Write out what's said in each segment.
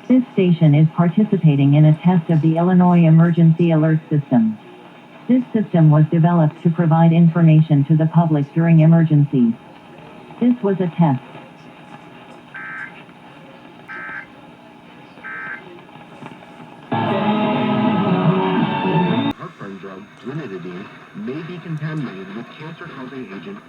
This station is participating in a test of the Illinois Emergency Alert System. This system was developed to provide information to the public during emergencies. This was a test. Heartburn drug, ranitidine, may be contaminated with cancer-causing agent.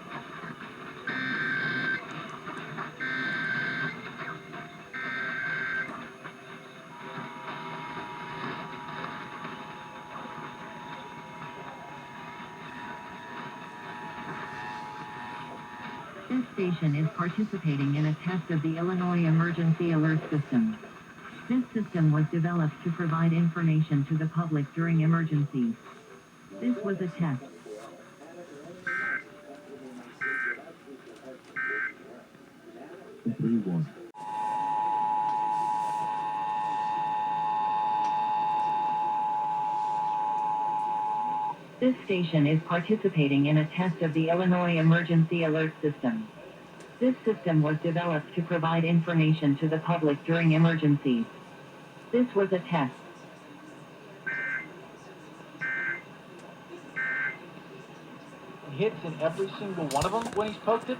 This station is participating in a test of the Illinois Emergency Alert System. This system was developed to provide information to the public during emergencies. This was a test. This station is participating in a test of the Illinois Emergency Alert System. This system was developed to provide information to the public during emergencies. This was a test. Hits in every single one of them when he's poked it.